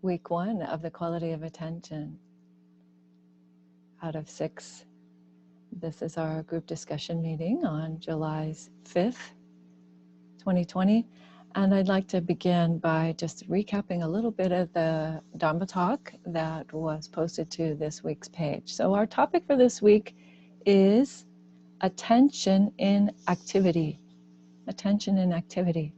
week 1 of the quality of attention out of 6. This is our group discussion meeting on July 5th, 2020. And I'd like to begin by just recapping a little bit of the Dharma talk that was posted to this week's page. So our topic for this week is attention in activity. Attention in activity.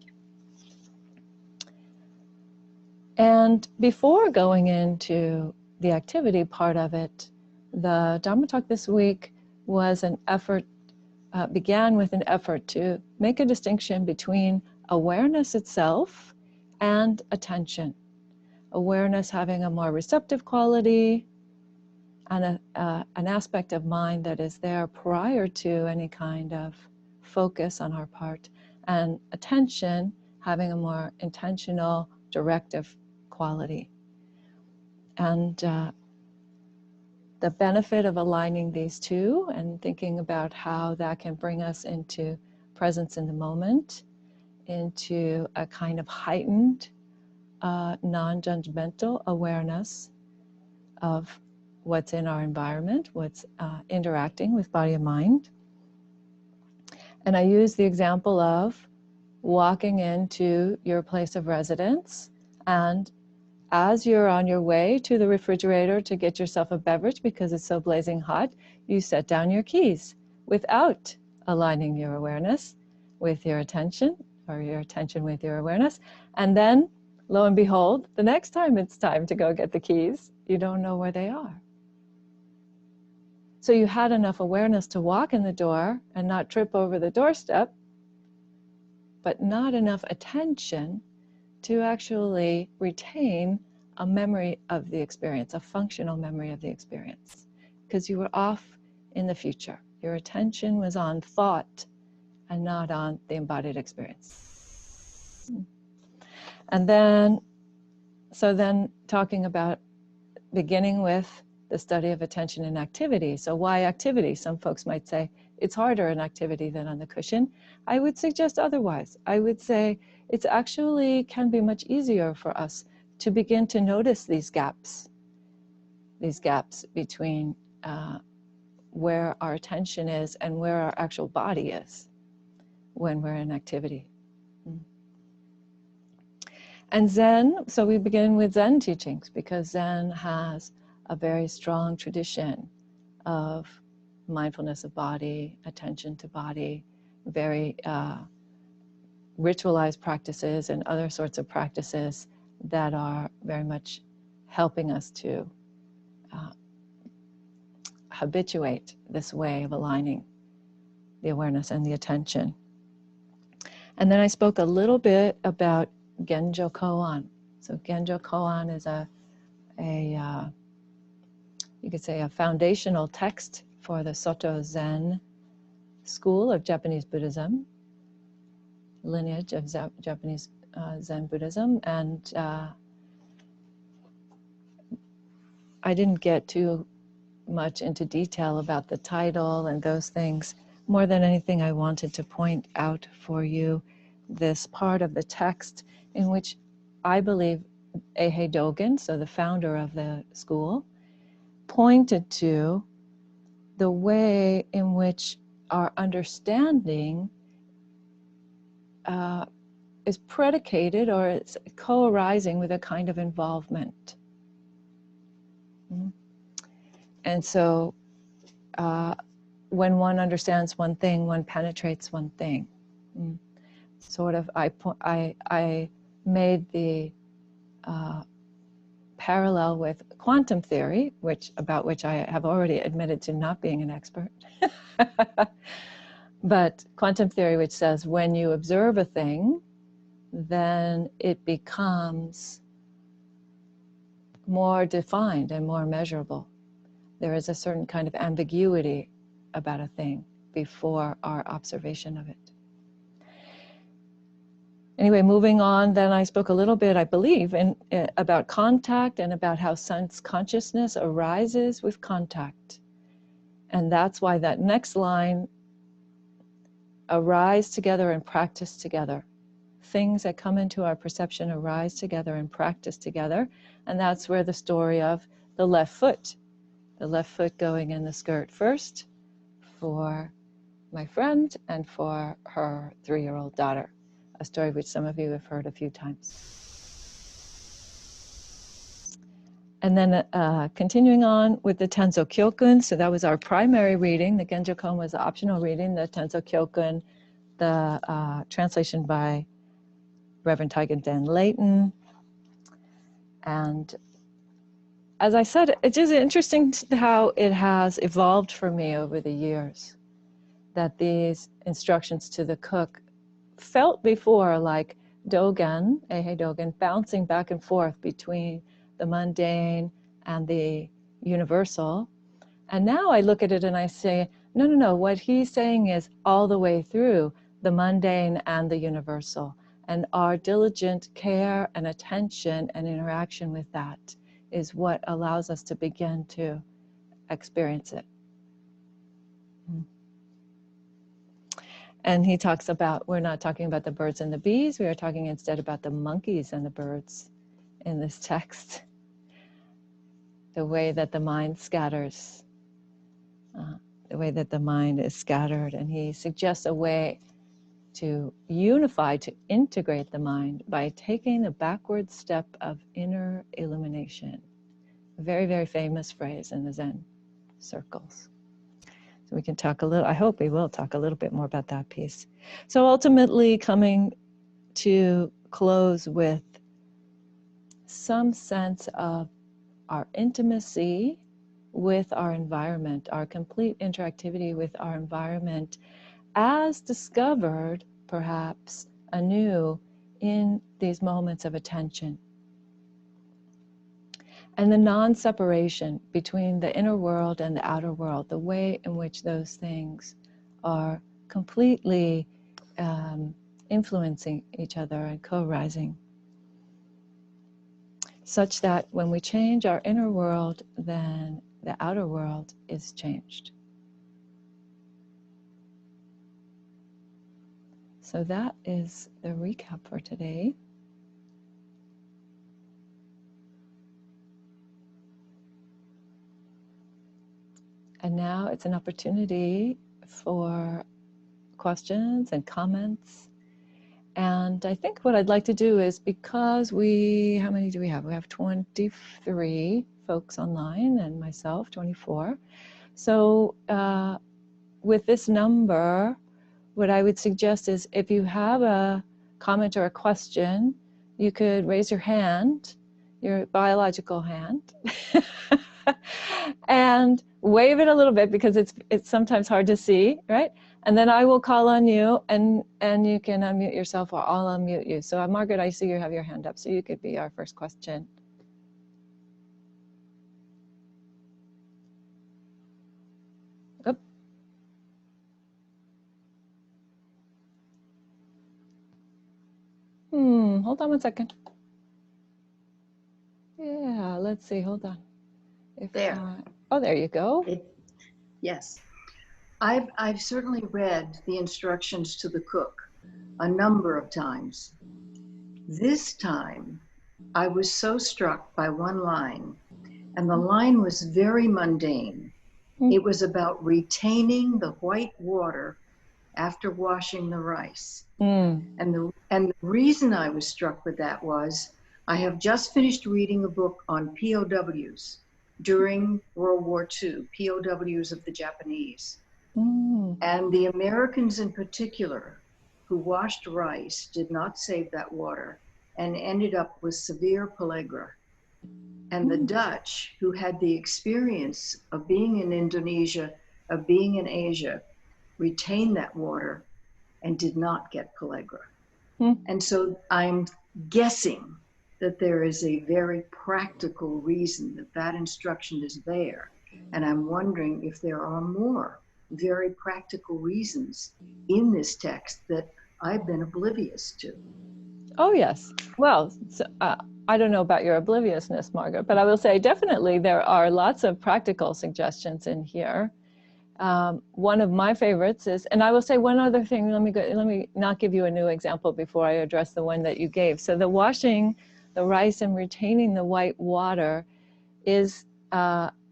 And before going into the activity part of it, the Dharma talk this week was an effort, began with an effort to make a distinction between awareness itself and attention. Awareness having a more receptive quality and an aspect of mind that is there prior to any kind of focus on our part, and attention having a more intentional, directive quality. And the benefit of aligning these two and thinking about how that can bring us into presence in the moment, into a kind of heightened, non-judgmental awareness of what's in our environment, what's interacting with body and mind. And I use the example of walking into your place of residence, and as you're on your way to the refrigerator to get yourself a beverage because it's so blazing hot, you set down your keys without aligning your awareness with your attention, or your attention with your awareness. And then, lo and behold, the next time it's time to go get the keys, you don't know where they are. So you had enough awareness to walk in the door and not trip over the doorstep, but not enough attention to actually retain a memory of the experience, a functional memory of the experience, because you were off in the future. Your attention was on thought and not on the embodied experience. And then, so then talking about beginning with the study of attention in activity. So why activity? Some folks might say it's harder in activity than on the cushion. I would suggest otherwise. I would say it's actually can be much easier for us to begin to notice these gaps between where our attention is and where our actual body is when we're in activity. And Zen, so we begin with Zen teachings because Zen has a very strong tradition of mindfulness of body, attention to body, very ritualized practices and other sorts of practices that are very much helping us to habituate this way of aligning the awareness and the attention. And then I spoke a little bit about Genjo Koan. So Genjo Koan is you could say a foundational text for the Soto Zen school of Japanese Buddhism, lineage of Japanese Zen Buddhism. And I didn't get too much into detail about the title and those things. More than anything, I wanted to point out for you this part of the text in which I believe Eihei Dogen, so the founder of the school, pointed to the way in which our understanding is predicated, or it's co-arising with a kind of involvement. And so when one understands one thing, one penetrates one thing. Sort of, I made the parallel with quantum theory, about which I have already admitted to not being an expert. But quantum theory, which says when you observe a thing, then it becomes more defined and more measurable. There is a certain kind of ambiguity about a thing before our observation of it. Anyway, moving on, then I spoke a little bit, I believe, about contact and about how sense consciousness arises with contact. And that's why that next line, arise together and practice together. things that come into our perception arise together and practice together. And that's where the story of the left foot going in the skirt first for my friend and for her 3-year-old daughter, a story which some of you have heard a few times. And then continuing on with the Tenzo Kyokun, so that was our primary reading. The Genjo-kon was the optional reading. The Tenzo Kyokun, the translation by Reverend Taigen Dan Layton. And as I said, it's just interesting how it has evolved for me over the years, that these instructions to the cook felt before like Dogen, Eihei Dogen, bouncing back and forth between the mundane and the universal. And now I look at it and I say, no, what he's saying is all the way through the mundane and the universal. And our diligent care and attention and interaction with that is what allows us to begin to experience it. And he talks about, we're not talking about the birds and the bees, we are talking instead about the monkeys and the birds in this text. The way that the mind scatters, the way that the mind is scattered. And he suggests a way to unify, to integrate the mind by taking the backward step of inner illumination. A very, very famous phrase in the Zen circles. So we can talk a little, I hope we will talk a little bit more about that piece. So ultimately coming to close with some sense of our intimacy with our environment, our complete interactivity with our environment as discovered perhaps anew in these moments of attention. And the non-separation between the inner world and the outer world, the way in which those things are completely influencing each other and co-rising, such that when we change our inner world, then the outer world is changed. So that is the recap for today. And now it's an opportunity for questions and comments. And I think what I'd like to do is, because how many do we have? We have 23 folks online and myself, 24. So with this number, what I would suggest is if you have a comment or a question, you could raise your hand, your biological hand, and wave it a little bit because it's sometimes hard to see, right? And then I will call on you and you can unmute yourself or I'll unmute you. So Margaret, I see you have your hand up, so you could be our first question. Oop. Hold on one second. Yeah, let's see, hold on. Oh, there you go. Yes. I've certainly read the instructions to the cook a number of times. This time, I was so struck by one line, and the line was very mundane. It was about retaining the white water after washing the rice. And the reason I was struck with that was I have just finished reading a book on POWs during World War II, POWs of the Japanese. And the Americans in particular who washed rice did not save that water and ended up with severe pellagra. And the Dutch, who had the experience of being in Indonesia, of being in Asia, retained that water and did not get pellagra. And so I'm guessing that there is a very practical reason that that instruction is there. And I'm wondering if there are more very practical reasons in this text that I've been oblivious to. Oh, yes. Well, so, I don't know about your obliviousness, Margaret, but I will say definitely there are lots of practical suggestions in here. One of my favorites is, and I will say one other thing, let me not give you a new example before I address the one that you gave. So the washing the rice and retaining the white water is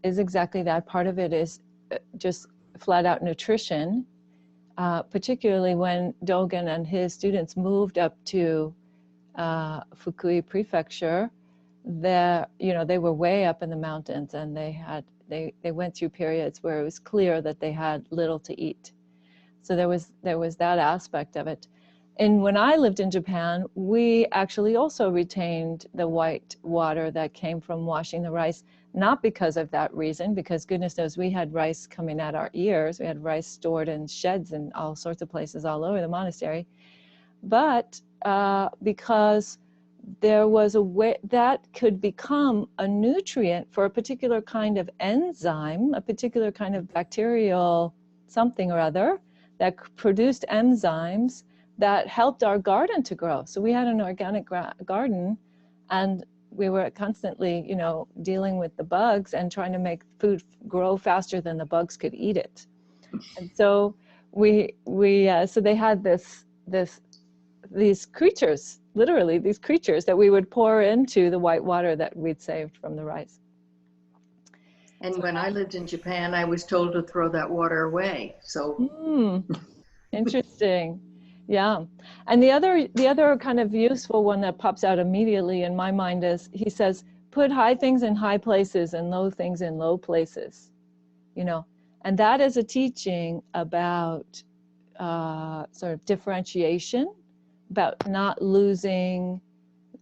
exactly that. Part of it is just flat out nutrition, particularly when Dogen and his students moved up to Fukui Prefecture. They were way up in the mountains, and they went through periods where it was clear that they had little to eat. So there was that aspect of it. And when I lived in Japan, we actually also retained the white water that came from washing the rice, not because of that reason, because goodness knows we had rice coming out our ears. We had rice stored in sheds and all sorts of places all over the monastery, but because there was a way that could become a nutrient for a particular kind of enzyme, a particular kind of bacterial something or other that produced enzymes that helped our garden to grow. So we had an organic garden, and we were constantly, dealing with the bugs and trying to make food grow faster than the bugs could eat it. And so so they had these creatures, literally these creatures that we would pour into the white water that we'd saved from the rice. And when I lived in Japan, I was told to throw that water away. So Interesting. Yeah. And the other kind of useful one that pops out immediately in my mind is, he says, put high things in high places and low things in low places, and that is a teaching about sort of differentiation, about not losing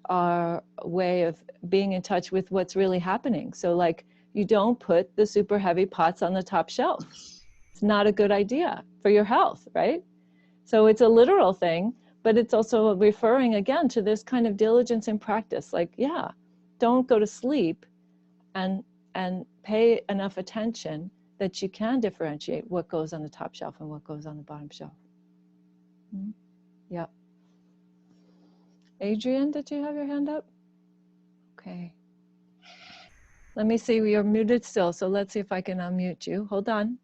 our way of being in touch with what's really happening. So like, you don't put the super heavy pots on the top shelf. It's not a good idea for your health, right? So it's a literal thing, but it's also referring again to this kind of diligence in practice. Like, yeah, don't go to sleep and pay enough attention that you can differentiate what goes on the top shelf and what goes on the bottom shelf. Mm-hmm. Yeah. Adrian, did you have your hand up? Okay. Let me see, you're muted still, so let's see if I can unmute you. Hold on.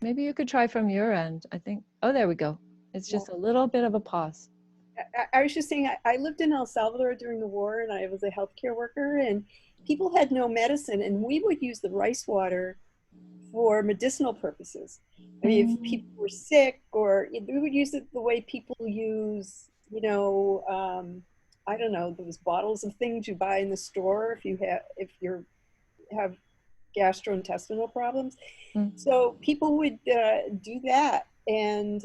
Maybe you could try from your end, I think. Oh, there we go. It's just a little bit of a pause. I was just saying, I lived in El Salvador during the war, and I was a healthcare worker, and people had no medicine, and we would use the rice water for medicinal purposes. I mean, if people were sick, or we would use it the way people use, I don't know, those bottles of things you buy in the store if you have gastrointestinal problems. So people would do that, and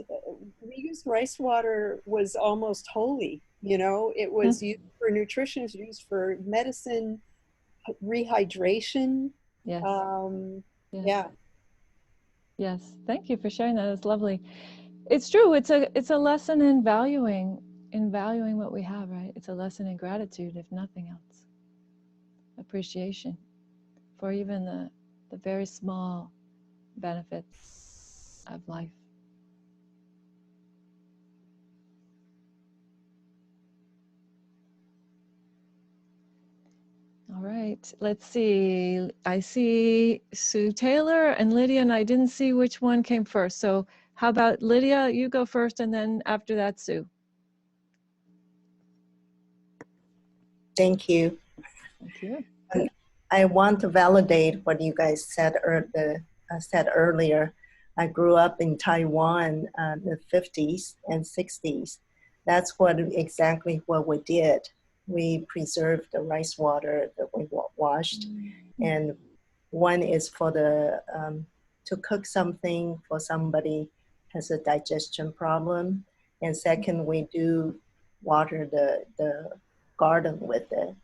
we used rice water was almost holy. It was used for nutrition, it was used for medicine, rehydration. Yes. Yes. Yeah. Yes. Thank you for sharing that. It's lovely. It's true. It's a lesson in valuing what we have, right? It's a lesson in gratitude, if nothing else. Appreciation for even the very small benefits of life. All right, let's see. I see Sue Taylor and Lydia, and I didn't see which one came first. So how about Lydia, you go first, and then after that, Sue. Thank you. Thank you. I want to validate what you guys said earlier. I grew up in Taiwan in the 50s and 60s. That's exactly what we did. We preserved the rice water that we washed. And one is for to cook something for somebody has a digestion problem. And second, we do water the garden with it.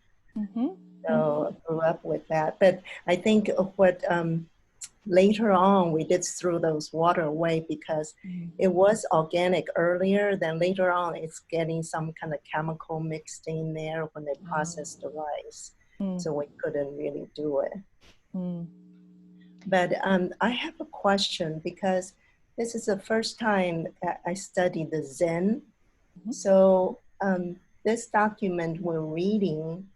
So I grew up with that. But I think what later on we did throw those water away because it was organic earlier. Then later on it's getting some kind of chemical mixed in there when they processed the rice. So we couldn't really do it. But I have a question because this is the first time I studied the Zen. So this document we're reading,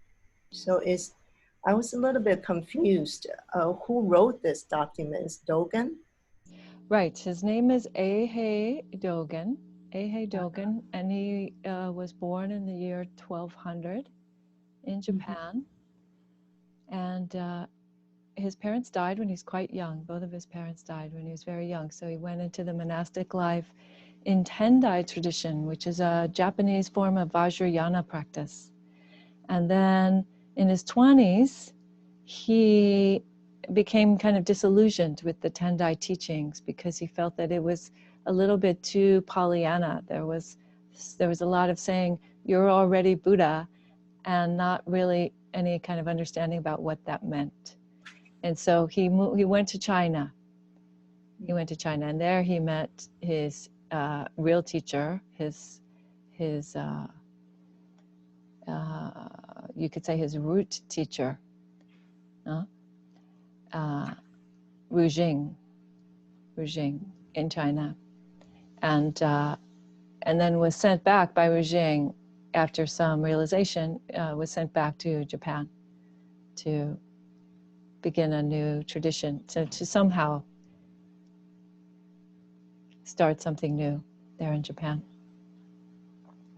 so I was a little bit confused. Who wrote this document? Is Dogen? Right. His name is Eihei Dogen. Eihei Dogen, and he was born in the year 1200 in Japan. And his parents died when he was quite young. Both of his parents died when he was very young. So he went into the monastic life in Tendai tradition, which is a Japanese form of Vajrayana practice. And then in his 20s, he became kind of disillusioned with the Tendai teachings because he felt that it was a little bit too Pollyanna. There was a lot of saying, you're already Buddha, and not really any kind of understanding about what that meant. And so he went to China. He went to China, and there he met his real teacher, his you could say his root teacher, Rujing in China, and then was sent back by Rujing after some realization. Was sent back to Japan to begin a new tradition, to somehow start something new there in Japan.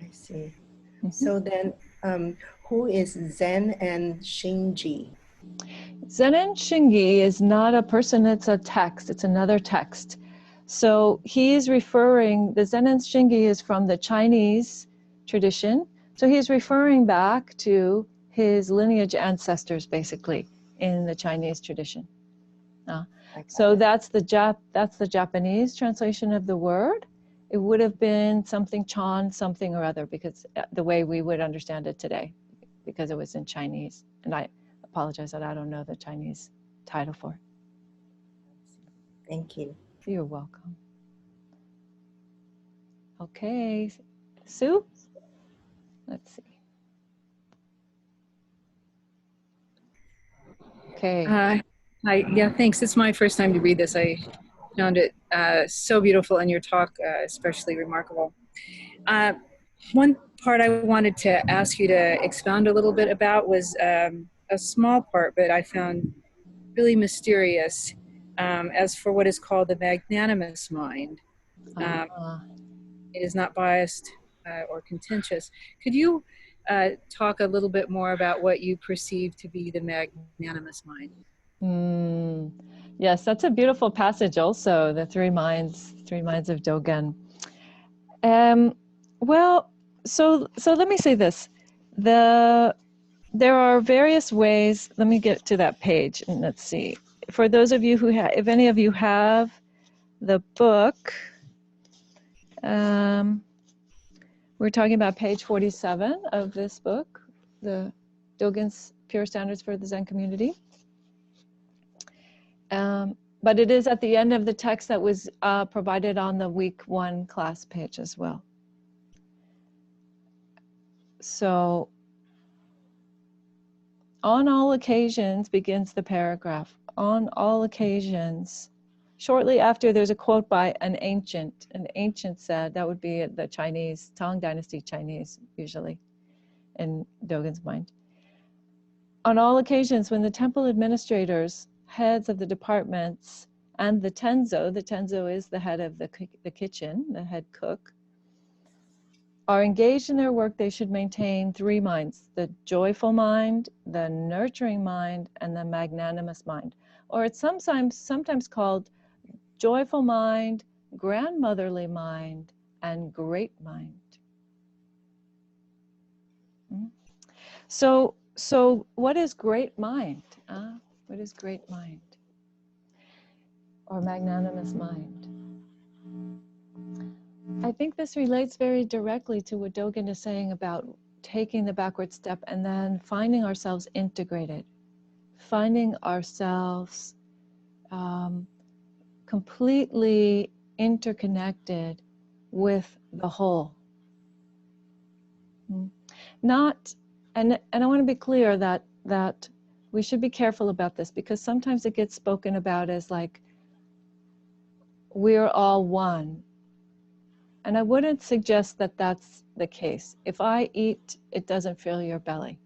I see. So then, who is Zen and Shinji? Zen and Shingi is not a person, it's a text, it's another text. So he's referring, the Zen and Shingi is from the Chinese tradition. So he's referring back to his lineage ancestors, basically, in the Chinese tradition. So that's the Japanese translation of the word. It would have been something Chan, something or other, because the way we would understand it today, because it was in Chinese. And I apologize that I don't know the Chinese title for it. Thank you. You're welcome. Okay, Sue? Let's see. Okay. Yeah, thanks. It's my first time to read this. I found it so beautiful, and your talk especially remarkable. One part I wanted to ask you to expound a little bit about was a small part, but I found really mysterious, as for what is called the magnanimous mind. It is not biased or contentious. Could you talk a little bit more about what you perceive to be the magnanimous mind? Yes, that's a beautiful passage also, the three minds of Dogen. Well, so let me say this. There are various ways, let me get to that page and let's see. For those of you who have, if any of you have the book, we're talking about page 47 of this book, the Dogen's Pure Standards for the Zen Community. But it is at the end of the text that was provided on the week 1 class page as well. So, on all occasions begins the paragraph. On all occasions, shortly after there's a quote by an ancient. An ancient said, that would be the Chinese, Tang Dynasty Chinese, usually, in Dogen's mind. On all occasions when the temple administrators, heads of the departments, and the tenzo is the head of the kitchen, the head cook, are engaged in their work, they should maintain 3 minds: the joyful mind, the nurturing mind, and the magnanimous mind. Or it's sometimes called joyful mind, grandmotherly mind, and great mind. So what is great mind? What is great mind? Or magnanimous mind? I think this relates very directly to what Dogen is saying about taking the backward step and then finding ourselves integrated, finding ourselves completely interconnected with the whole. Not, and I want to be clear that we should be careful about this, because sometimes it gets spoken about as like we're all one. And I wouldn't suggest that that's the case. If I eat, it doesn't fill your belly.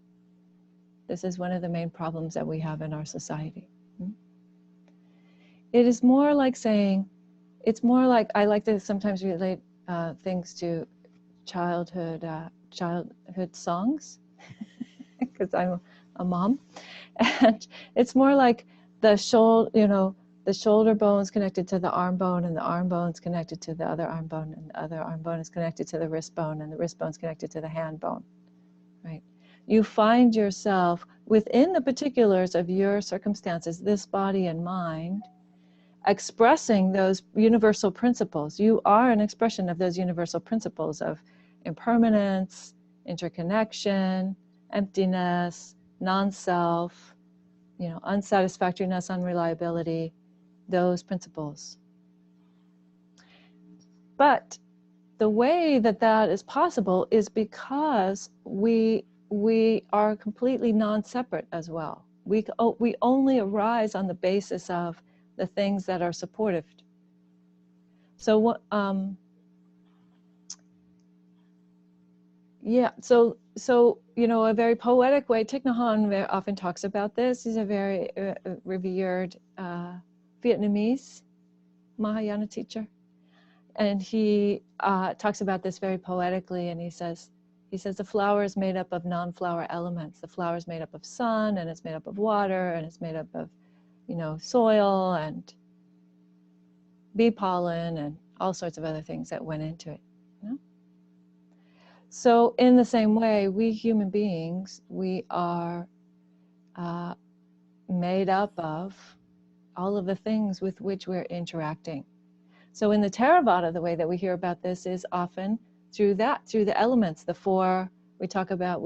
This is one of the main problems that we have in our society. It is more like saying, it's more like, I like to sometimes relate things to childhood songs, because I'm a mom, and it's more like the shoulder bone's connected to the arm bone, and the arm bone's connected to the other arm bone, and the other arm bone is connected to the wrist bone, and the wrist bone's connected to the hand bone, right? You find yourself within the particulars of your circumstances, this body and mind, expressing those universal principles. You are an expression of those universal principles of impermanence, interconnection, emptiness, non-self, unsatisfactoriness, unreliability, those principles. But the way that that is possible is because we are completely non-separate as well. We only arise on the basis of the things that are supportive. So what? Yeah. So a very poetic way. Thich Nhat Hanh often talks about this. He's a very revered Vietnamese Mahayana teacher, and he talks about this very poetically. And he says the flower is made up of non-flower elements. The flower is made up of sun, and it's made up of water, and it's made up of soil and bee pollen and all sorts of other things that went into it. So in the same way, we human beings, we are made up of all of the things with which we're interacting. So in the Theravada, the way that we hear about this is often through the elements, the four. We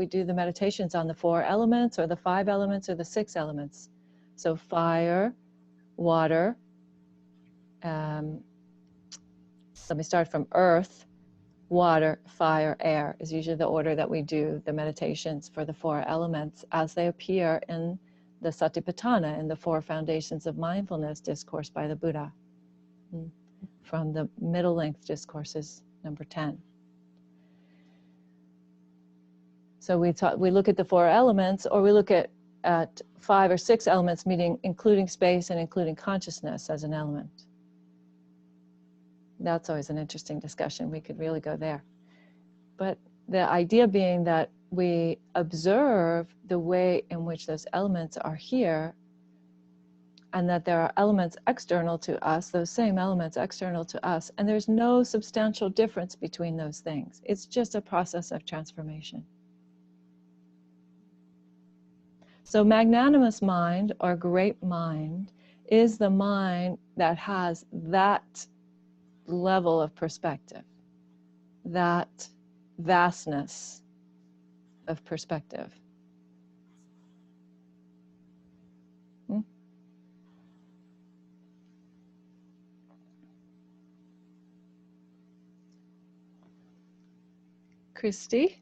do the meditations on the 4 elements, or the 5 elements, or the 6 elements. So fire, water, let me start from earth, water, fire, air is usually the order that we do the meditations for the 4 elements as they appear in the Satipatthana, in the 4 foundations of mindfulness discourse by the Buddha, from the middle length discourses, number 10. So we look at the 4 elements, or we look at 5 or 6 elements, meaning including space and including consciousness as an element. That's always an interesting discussion. We could really go there. But the idea being that we observe the way in which those elements are here, and that there are elements external to us, those same elements external to us, and there's no substantial difference between those things. It's just a process of transformation. So magnanimous mind, or great mind, is the mind that has that level of perspective, that vastness of perspective. Christy,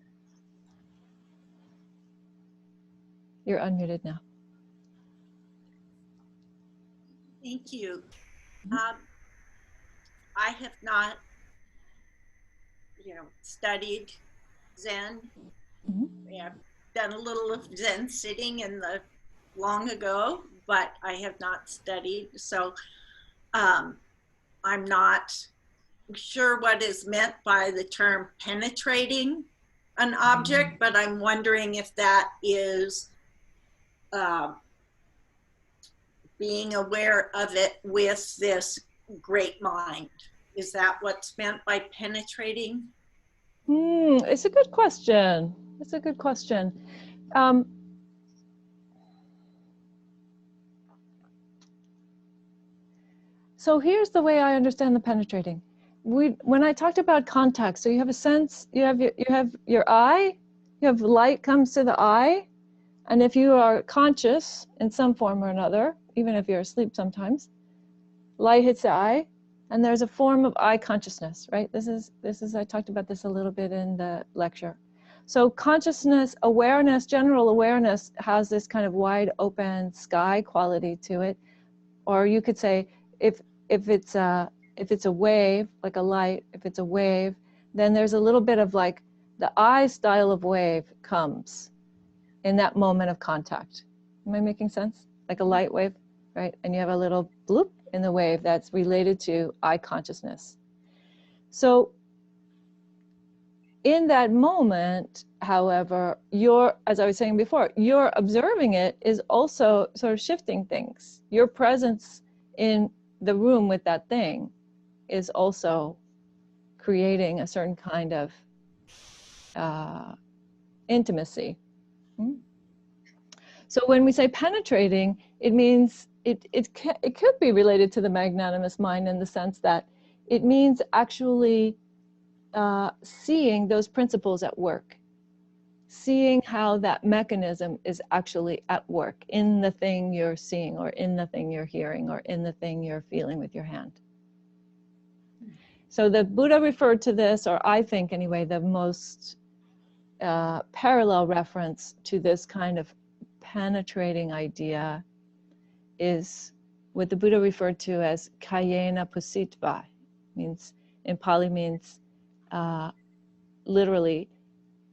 you're unmuted now. Thank you. I have not, studied Zen. I've done a little of Zen sitting long ago, but I have not studied. So I'm not sure what is meant by the term penetrating an object, but I'm wondering if that is being aware of it with this great mind. Is that what's meant by penetrating? It's a good question. It's a good question. So here's the way I understand the penetrating. When I talked about contact, so you have a sense, you have your eye, you have light comes to the eye, and if you are conscious in some form or another, even if you're asleep sometimes, light hits the eye, and there's a form of eye consciousness, right? This is I talked about this a little bit in the lecture. So consciousness, awareness, general awareness has this kind of wide open sky quality to it, or you could say if it's a wave, like a light, if it's a wave, then there's a little bit of like the eye style of wave comes. in that moment of contact. Am I making sense? Like a light wave, right? And you have a little bloop in the wave that's related to eye consciousness. So in that moment, however, as I was saying before, your observing it is also sort of shifting things. Your presence in the room with that thing is also creating a certain kind of intimacy. So when we say penetrating, it means it could be related to the magnanimous mind in the sense that it means actually seeing those principles at work, seeing how that mechanism is actually at work in the thing you're seeing, or in the thing you're hearing, or in the thing you're feeling with your hand. So the Buddha referred to this, or I think anyway, the most parallel reference to this kind of penetrating idea is what the Buddha referred to as kayena pusitva. Means, in Pali means literally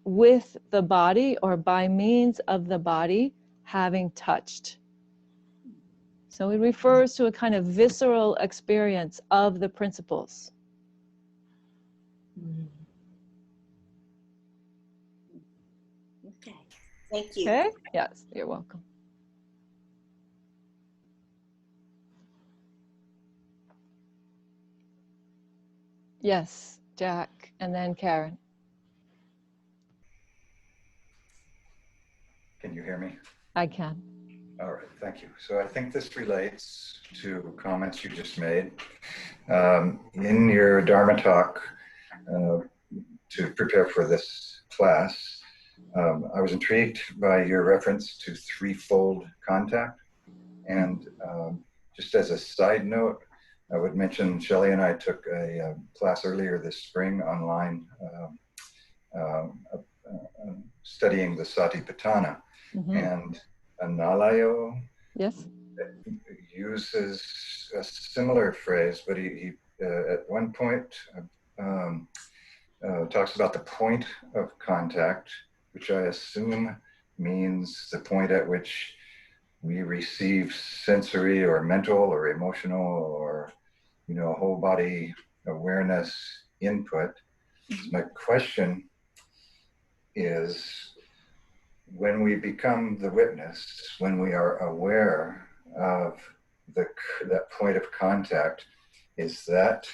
with the body, or by means of the body having touched. So it refers to a kind of visceral experience of the principles. Okay, thank you. Okay? Yes, you're welcome. Yes, Jack, and then Karen. Can you hear me? I can. All right, thank you. So I think this relates to comments you just made. In your Dharma talk, to prepare for this class, I was intrigued by your reference to threefold contact. And just as a side note, I would mention Shelley and I took a class earlier this spring online studying the Satipatthana. And Analayo uses a similar phrase, but he at one point talks about the point of contact, which I assume means the point at which we receive sensory or mental or emotional or, whole body awareness input. So my question is, when we become the witness, when we are aware of that point of contact, is that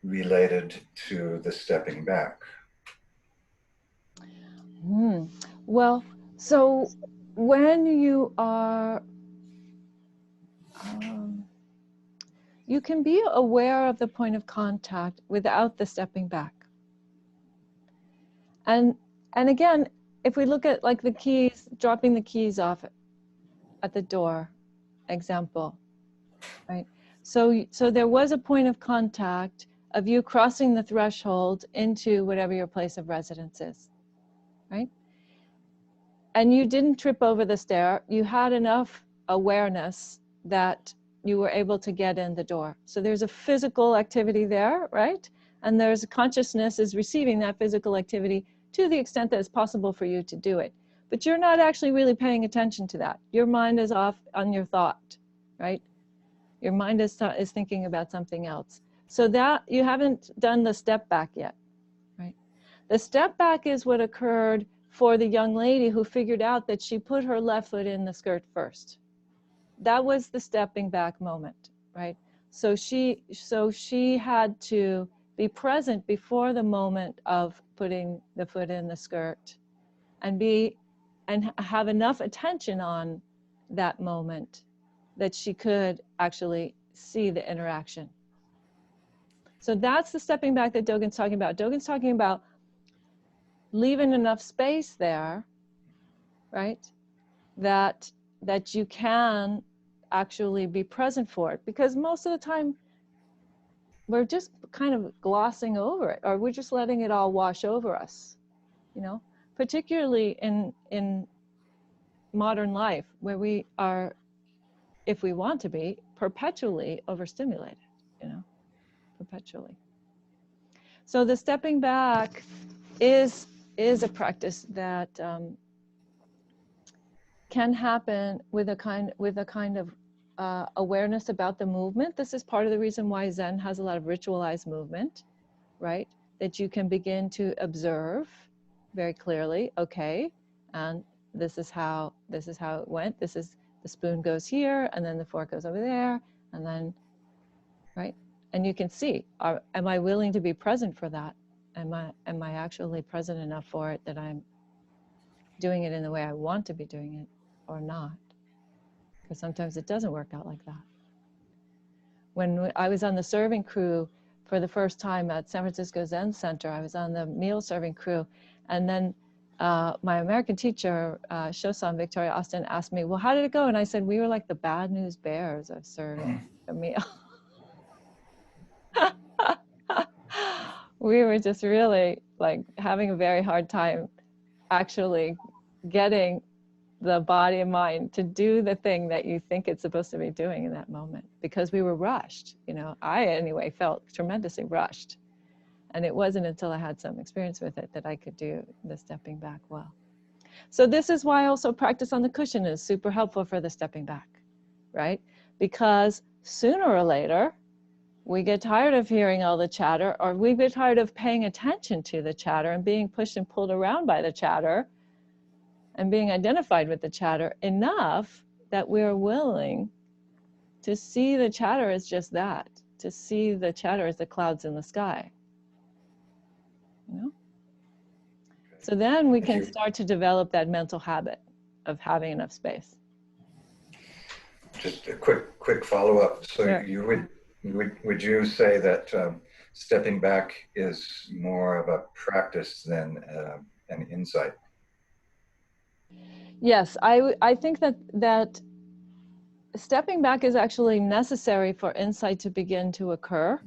related to the stepping back? Well, so when you are, you can be aware of the point of contact without the stepping back. And again, if we look at like the keys, dropping the keys off at the door example, right? So there was a point of contact of you crossing the threshold into whatever your place of residence is, right? And you didn't trip over the stair. You had enough awareness that you were able to get in the door. So there's a physical activity there, right? And there's consciousness is receiving that physical activity to the extent that it's possible for you to do it. But you're not actually really paying attention to that. Your mind is off on your thought, right? Your mind is thinking about something else. So that you haven't done the step back yet, right? The step back is what occurred for the young lady who figured out that she put her left foot in the skirt first. That was the stepping back moment, right? So she had to be present before the moment of putting the foot in the skirt, and have enough attention on that moment that she could actually see the interaction. So that's the stepping back that Dogen's talking about. Dogen's talking about leaving enough space there, right? That you can actually be present for it, because most of the time we're just kind of glossing over it, or we're just letting it all wash over us, particularly in modern life, where we are, if we want to be, perpetually overstimulated, perpetually. So the stepping back is a practice that can happen with a kind of awareness about the movement. This is part of the reason why Zen has a lot of ritualized movement, right? That you can begin to observe very clearly, okay, and this is how it went. This is, the spoon goes here, and then the fork goes over there, and then, right? And you can see, am I willing to be present for that? Am I actually present enough for it that I'm doing it in the way I want to be doing it or not? Because sometimes it doesn't work out like that. When I was on the serving crew for the first time at San Francisco Zen Center, I was on the meal serving crew, and then my American teacher, Shosan Victoria Austin, asked me, well, how did it go? And I said, we were like the bad news bears of serving a meal. We were just really like having a very hard time actually getting the body and mind to do the thing that you think it's supposed to be doing in that moment, because we were rushed. You know, I anyway felt tremendously rushed. And it wasn't until I had some experience with it that I could do the stepping back well. So this is why also practice on the cushion is super helpful for the stepping back, right? Because sooner or later, we get tired of hearing all the chatter, or we get tired of paying attention to the chatter and being pushed and pulled around by the chatter and being identified with the chatter enough that we're willing to see the chatter as just that, to see the chatter as the clouds in the sky. You know? So then we can start to develop that mental habit of having enough space. Just a quick follow-up. So Sure. you would you say that stepping back is more of a practice than an insight? Yes, I think that stepping back is actually necessary for insight to begin to occur,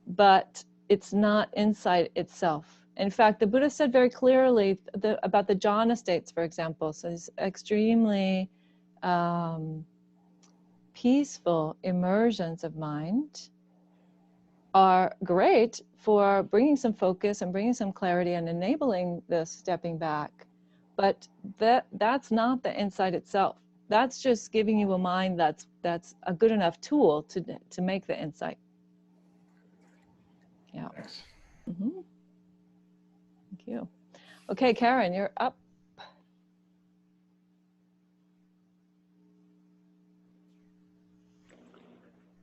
but it's not insight itself. In fact, the Buddha said very clearly about the jhana states, for example, so it's extremely peaceful immersions of mind are great for bringing some focus and bringing some clarity and enabling the stepping back. But that's not the insight itself. That's just giving you a mind that's a good enough tool to make the insight. Yeah. Thanks. Mm-hmm. Thank you. Okay, Karen, you're up.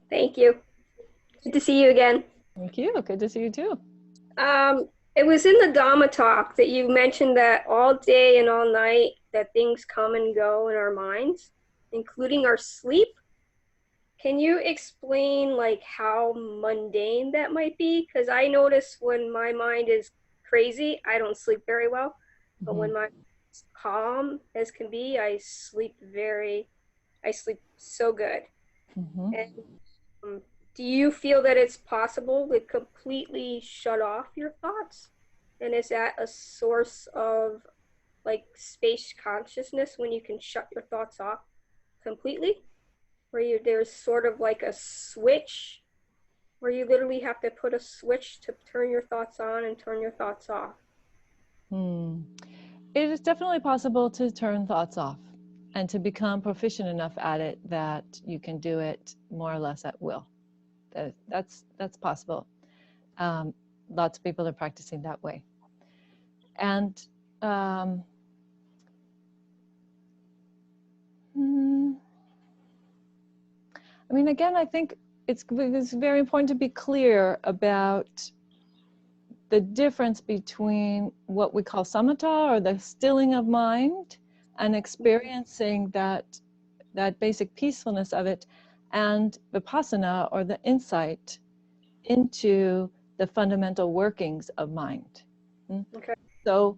Thank you. Good to see you again. Thank you. Good to see you too. It was in the Dhamma talk that you mentioned that all day and all night that things come and go in our minds, including our sleep. Can you explain like how mundane that might be? Because I notice when my mind is crazy, I don't sleep very well. But when my mind's calm as can be, I sleep so good. Mm-hmm. And do you feel that it's possible to completely shut off your thoughts? And is that a source of like space consciousness when you can shut your thoughts off completely? Where there's sort of like a switch where you literally have to put a switch to turn your thoughts on and turn your thoughts off. It is definitely possible to turn thoughts off and to become proficient enough at it that you can do it more or less at will. That's possible. Lots of people are practicing that way. And I mean, again, I think it's very important to be clear about the difference between what we call samatha, or the stilling of mind, and experiencing that basic peacefulness of it, and vipassana, or the insight into the fundamental workings of mind. Okay. So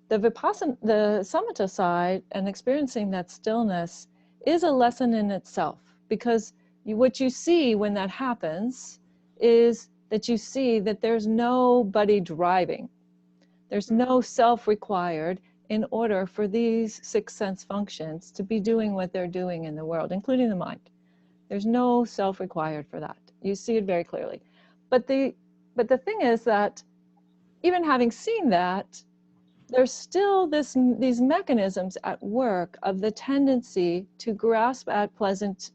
the vipassana, the samatha side, and experiencing that stillness is a lesson in itself, because what you see when that happens is that you see that there's nobody driving. There's no self required in order for these 6 sense functions to be doing what they're doing in the world, including the mind. There's no self required for that. You see it very clearly. But the thing is that even having seen that, there's still these mechanisms at work of the tendency to grasp at pleasant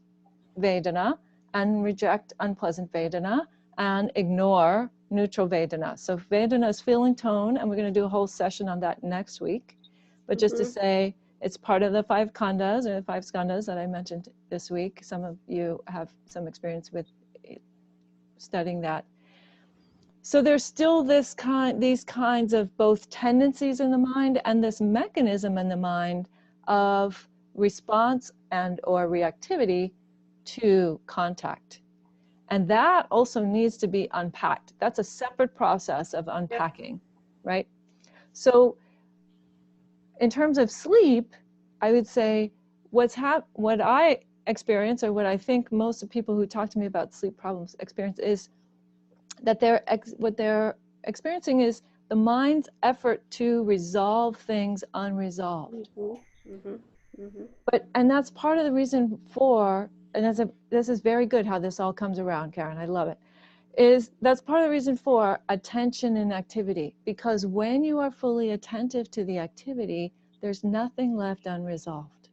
Vedana and reject unpleasant Vedana and ignore neutral Vedana. So Vedana is feeling tone, and we're going to do a whole session on that next week. But just to say, it's part of the 5 khandas or the 5 skandhas that I mentioned this week. Some of you have some experience with studying that. So there's still these kinds of both tendencies in the mind and this mechanism in the mind of response and or reactivity to contact. And that also needs to be unpacked. That's a separate process of unpacking, right? So in terms of sleep, I would say what I experience, or what I think most of the people who talk to me about sleep problems experience, is that what they're experiencing is the mind's effort to resolve things unresolved. And that's part of the reason for, and this is very good how this all comes around, Karen, I love it, that's part of the reason for attention and activity, because when you are fully attentive to the activity, there's nothing left unresolved.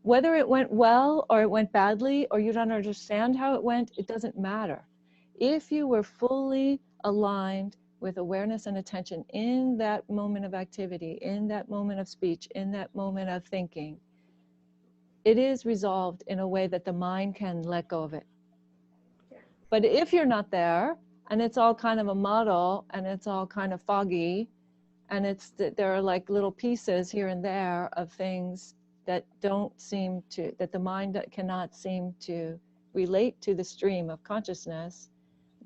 Whether it went well or it went badly, or you don't understand how it went, it doesn't matter. If you were fully aligned with awareness and attention in that moment of activity, in that moment of speech, in that moment of thinking, it is resolved in a way that the mind can let go of it. But if you're not there, and it's all kind of a muddle, and it's all kind of foggy, and there are like little pieces here and there of things that that the mind cannot seem to relate to the stream of consciousness,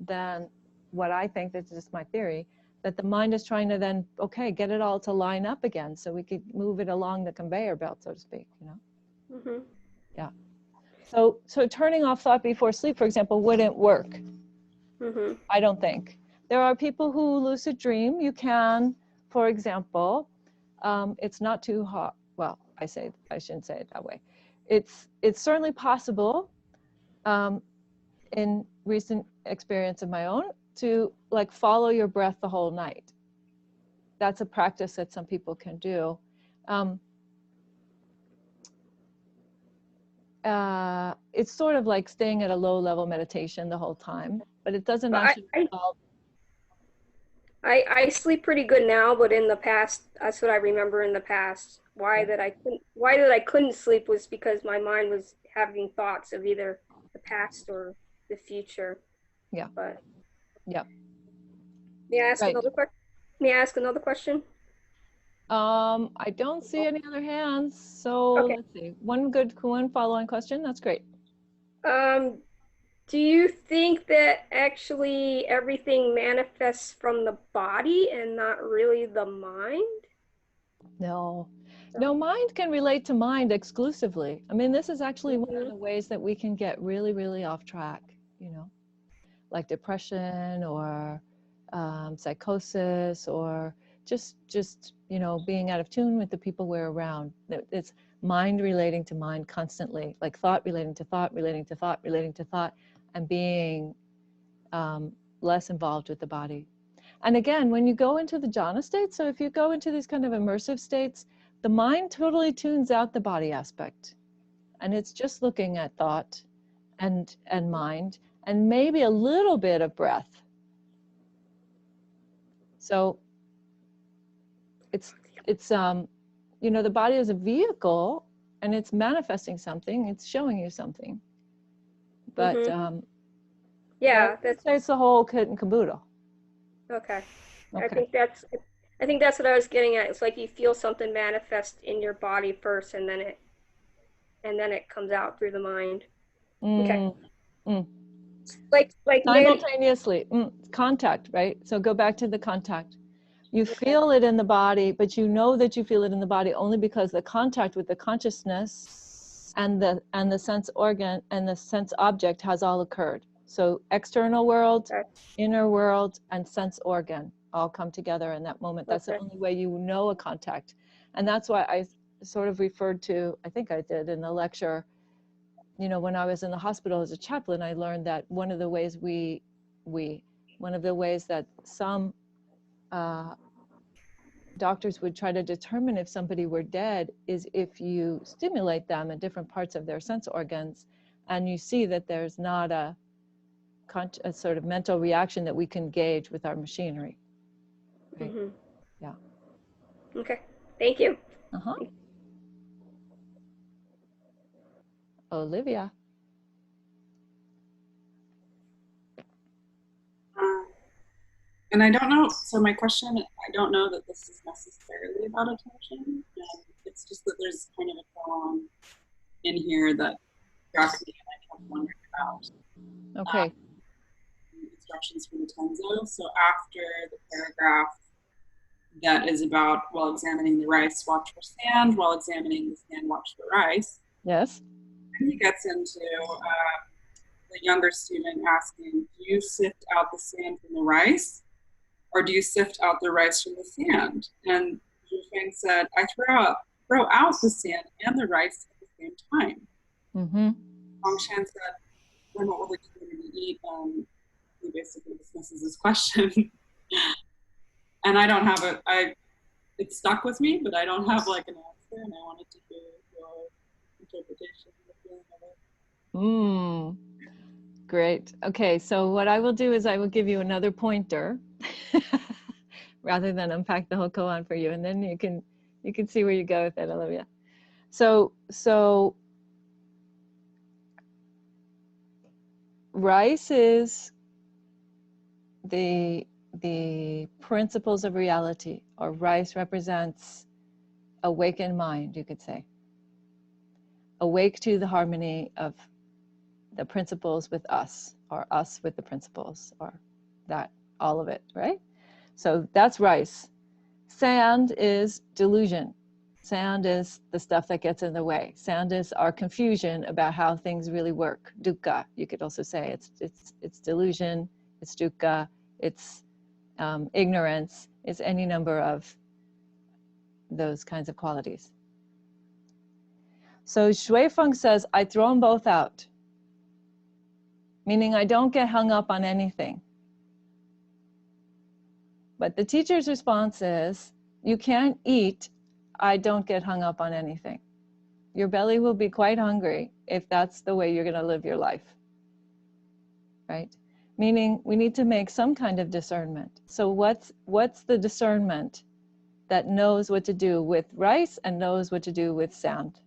then what I think, that's just my theory, that the mind is trying to then, okay, get it all to line up again so we could move it along the conveyor belt, so to speak, you know? Yeah. So turning off thought before sleep, for example, wouldn't work. I don't think. There are people who lucid dream. You can, for example, it's not too hot. Well, I shouldn't say it that way. It's certainly possible, in recent experience of my own, to like follow your breath the whole night. That's a practice that some people can do. It's sort of like staying at a low level meditation the whole time, but it doesn't actually involve. I sleep pretty good now, but in the past, that's what I remember in the past. Why that I couldn't sleep was because my mind was having thoughts of either the past or the future. Yeah. But yeah. May I ask another question? May I ask another question? I don't see any other hands, so let's see. One following question. That's great. Do you think that actually everything manifests from the body and not really the mind? No, mind can relate to mind exclusively. I mean, this is actually one of the ways that we can get really, really off track, you know, like depression or psychosis, or just you know, being out of tune with the people we're around. It's mind relating to mind constantly, like thought relating to thought, relating to thought, relating to thought, and being less involved with the body. And again, when you go into the jhana state, so if you go into these kind of immersive states, the mind totally tunes out the body aspect, and it's just looking at thought and mind, and maybe a little bit of breath. So it's you know, the body is a vehicle, and it's manifesting something, it's showing you something, but yeah, that's the whole kit and caboodle. Okay. I think that's what I was getting at. It's like you feel something manifest in your body first, and then it comes out through the mind. Okay. Like simultaneously. Contact, right? So go back to the contact. You feel it in the body, but you know that you feel it in the body only because the contact with the consciousness and the sense organ and the sense object has all occurred. So external world, inner world, and sense organ all come together in that moment. That's the only way you know a contact. And that's why I sort of referred to, I think I did in the lecture, you know, when I was in the hospital as a chaplain, I learned that one of the ways one of the ways that some doctors would try to determine if somebody were dead is if you stimulate them in different parts of their sense organs, and you see that there's not a sort of mental reaction that we can gauge with our machinery. Right? Mm-hmm. Yeah. Okay. Thank you. Olivia. And I don't know, so my question, I don't know that this is necessarily about attention. It's just that there's kind of a poem in here that struck me and I kept wondering about. Okay. Instructions for the Tenzo. So after the paragraph that is about, while examining the rice, watch for sand, while examining the sand, watch for rice. Yes. And he gets into the younger student asking, do you sift out the sand from the rice? Or do you sift out the rice from the sand? And Zhufeng said, I throw out the sand and the rice at the same time. Mm-hmm. Hongshan said, then what will the community eat? He basically dismisses his question. And I don't have it stuck with me, but I don't have like an answer, and I wanted to hear your interpretation of it. Great. Okay, so what I will do is I will give you another pointer rather than unpack the whole koan for you, and then you can see where you go with it, Olivia. So rice is the principles of reality, or rice represents awakened mind, you could say. Awake to the harmony of the principles with us, or us with the principles, or that, all of it, right? So that's rice. Sand is delusion. Sand is the stuff that gets in the way. Sand is our confusion about how things really work. Dukkha, you could also say. It's delusion, it's dukkha, it's ignorance, it's any number of those kinds of qualities. So Shui Feng says, I throw them both out. Meaning I don't get hung up on anything. But the teacher's response is, you can't eat, I don't get hung up on anything. Your belly will be quite hungry if that's the way you're going to live your life. Right? Meaning we need to make some kind of discernment. So what's the discernment that knows what to do with rice and knows what to do with sand?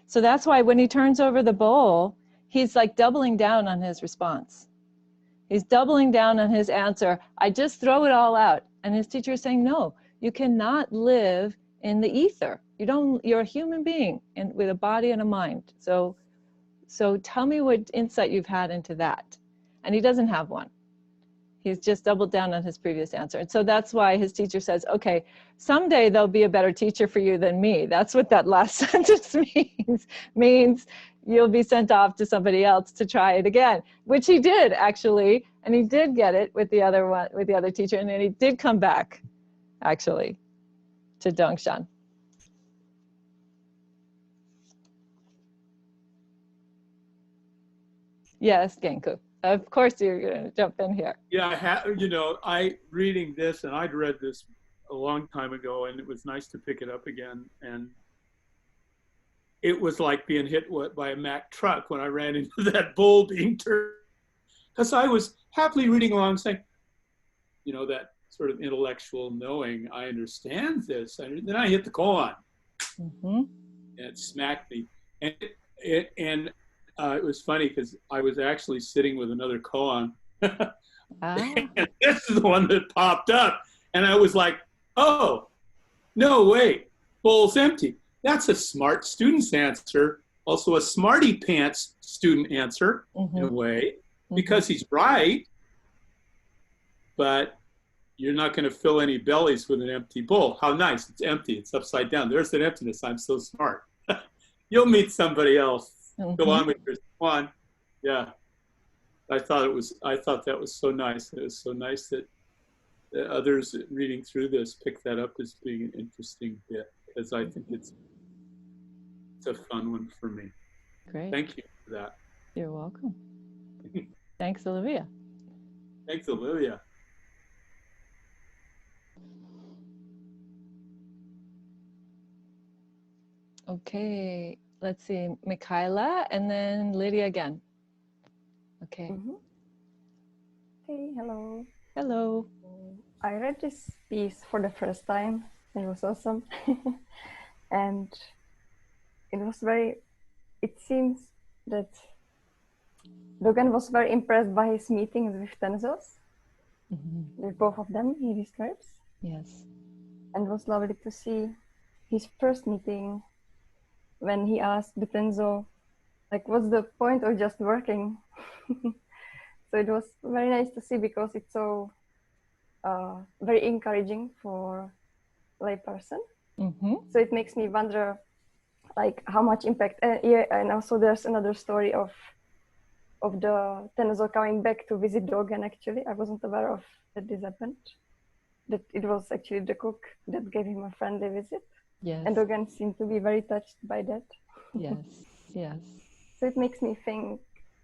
So that's why when he turns over the bowl, he's like doubling down on his response. He's doubling down on his answer. I just throw it all out. And his teacher is saying, no, you cannot live in the ether. You're a human being and with a body and a mind. So tell me what insight you've had into that. And he doesn't have one. He's just doubled down on his previous answer. And so that's why his teacher says, okay, someday there'll be a better teacher for you than me. That's what that last sentence means you'll be sent off to somebody else to try it again, which he did actually. And he did get it with the other teacher. And then he did come back actually to Dongshan. Yes, Genku. Of course you're going to jump in here. Yeah, I reading this, and I'd read this a long time ago, and it was nice to pick it up again. And it was like being hit by a Mack truck when I ran into that bull being turned. Because I was happily reading along saying, that sort of intellectual knowing, I understand this. And then I hit the koan. Mm-hmm. And it smacked me. And it was funny because I was actually sitting with another koan. And this is the one that popped up. And I was like, oh, no, wait, bowl's empty. That's a smart student's answer. Also a smarty pants student answer, in a way, because he's right. But you're not going to fill any bellies with an empty bowl. How nice, it's empty, it's upside down. There's an emptiness, I'm so smart. You'll meet somebody else. Go on with your one. Yeah. I thought that was so nice. It was so nice that others reading through this pick that up as being an interesting bit, because I think it's a fun one for me. Great. Thank you for that. You're welcome. Thanks, Olivia. Thanks, Olivia. Okay, let's see, Michaela, and then Lydia again. Okay. Hey, hello. Hello. I read this piece for the first time. It was awesome. And it seems that Dogen was very impressed by his meetings with Tenzos. With both of them, he describes. Yes. And it was lovely to see his first meeting when he asked the Tenzo, like, what's the point of just working? So it was very nice to see because it's so very encouraging for a layperson. So it makes me wonder, like, how much impact. Yeah, and also there's another story of the Tenzo coming back to visit Dogen. Actually, I wasn't aware of that this happened. That it was actually the cook that gave him a friendly visit. Yes. And Dogen seemed to be very touched by that. Yes. Yes. So it makes me think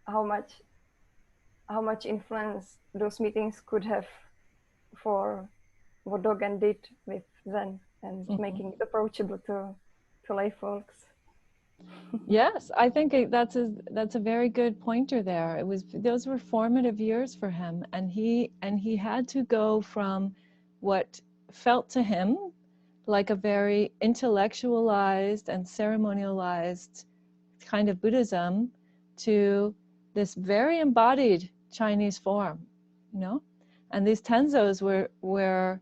how much influence those meetings could have for what Dogen did with Zen and making it approachable to lay folks. Yes, I think that's a very good pointer there. Those were formative years for him, and he had to go from what felt to him like a very intellectualized and ceremonialized kind of Buddhism to this very embodied Chinese form, you know? And these Tenzos were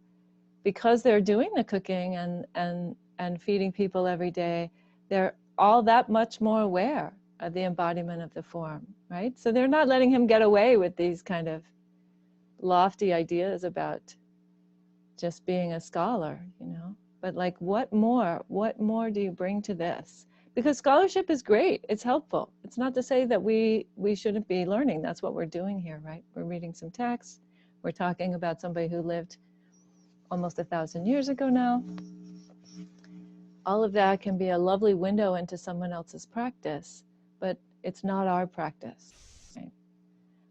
because they're doing the cooking and feeding people every day, they're all that much more aware of the embodiment of the form, right? So they're not letting him get away with these kind of lofty ideas about just being a scholar, you know? But like, what more do you bring to this? Because scholarship is great, it's helpful. It's not to say that we shouldn't be learning. That's what we're doing here, right? We're reading some texts. We're talking about somebody who lived almost 1,000 years ago now. All of that can be a lovely window into someone else's practice, but it's not our practice, right?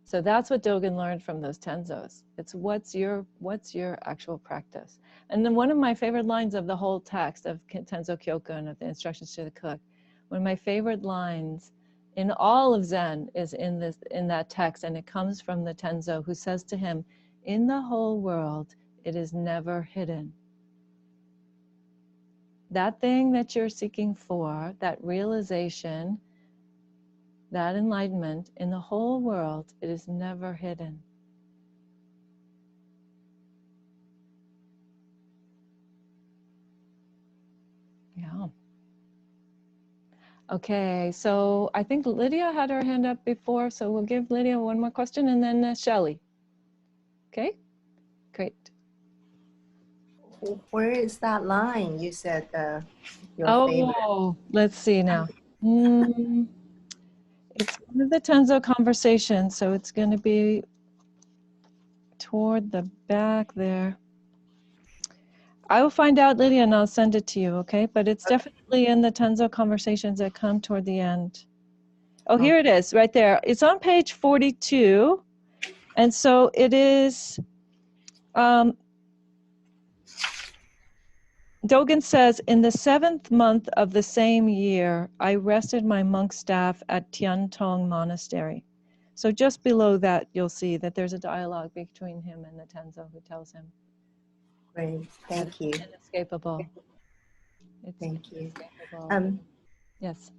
So that's what Dogen learned from those Tenzos. It's what's your actual practice. And then one of my favorite lines of the whole text of Tenzo Kyokun, of the instructions to the cook, one of my favorite lines in all of Zen is in that text, and it comes from the Tenzo who says to him, "In the whole world, it is never hidden." That thing that you're seeking for, that realization, that enlightenment, in the whole world, it is never hidden. Yeah. Okay, so I think Lydia had her hand up before, so we'll give Lydia one more question, and then Shelley. Okay, great. Where is that line? You said your favorite. Oh, let's see now. It's one of the Tenzo conversations, so it's going to be toward the back there. I will find out, Lydia, and I'll send it to you, okay? But it's definitely in the Tenzo conversations that come toward the end. Oh, here it is, right there. It's on page 42. And so it is, Dogen says, in the 7th month of the same year, I rested my monk staff at Tiantong Monastery. So just below that, you'll see that there's a dialogue between him and the Tenzo who tells him. Great, thank you. Inescapable. Thank you. Yes.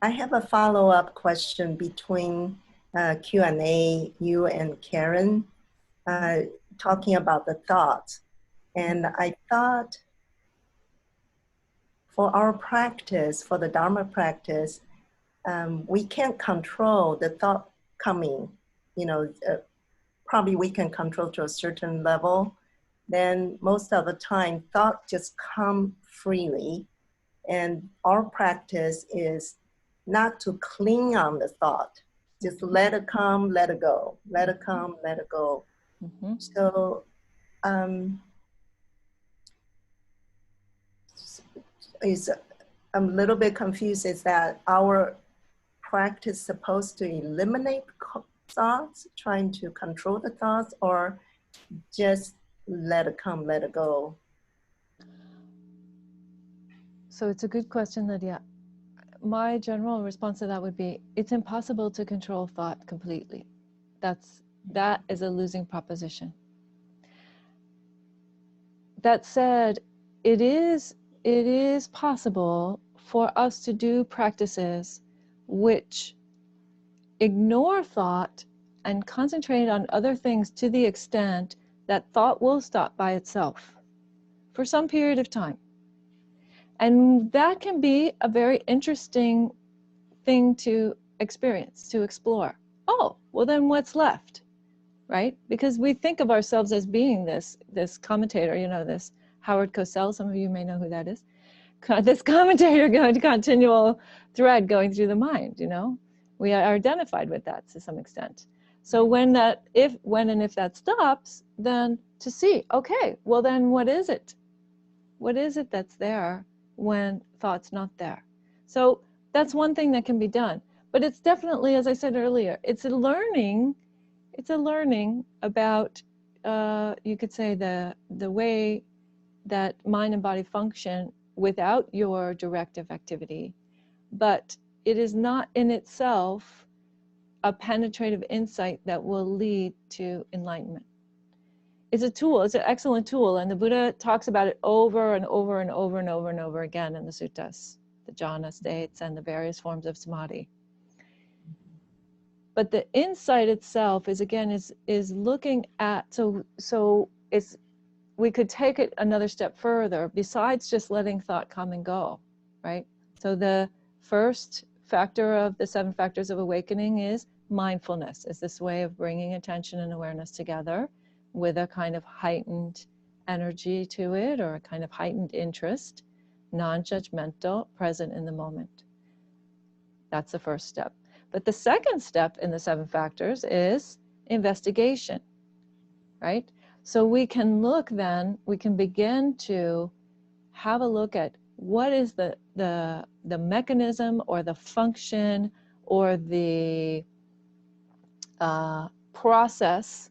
I have a follow-up question between Q&A, you and Karen, talking about the thoughts. And I thought for our practice, for the Dharma practice, we can't control the thought coming. You know, probably we can control to a certain level. Then most of the time, thought just come freely. And our practice is not to cling on the thought. Just let it come, let it go. Let it come, let it go. So I'm a little bit confused. Is that our practice supposed to eliminate thoughts, trying to control the thoughts, or just let it come, let it go? So it's a good question, Lydia. My general response to that would be, it's impossible to control thought completely. That is a losing proposition. That said, it is possible for us to do practices which ignore thought and concentrate on other things to the extent that thought will stop by itself for some period of time. And that can be a very interesting thing to experience, to explore. Oh, well then what's left, right? Because we think of ourselves as being this commentator, you know, this Howard Cosell, some of you may know who that is. This commentator going to continual thread going through the mind, you know? We are identified with that to some extent. So when and if that stops, then to see, okay, well then what is it? What is it that's there when thought's not there? So that's one thing that can be done. But it's definitely, as I said earlier, it's a learning about, you could say, the way that mind and body function without your directive activity. But it is not in itself a penetrative insight that will lead to enlightenment. It's a tool, it's an excellent tool, and the Buddha talks about it over and over and over and over and over again in the suttas, the jhana states and the various forms of samadhi. But the insight itself is, again, is looking at, so it's, we could take it another step further besides just letting thought come and go, right? So the first factor of the 7 factors of awakening is mindfulness, is this way of bringing attention and awareness together with a kind of heightened energy to it, or a kind of heightened interest, non-judgmental, present in the moment. That's the first step. But the second step in the 7 factors is investigation, right? So we can look then, we can begin to have a look at what is the mechanism or the function or the process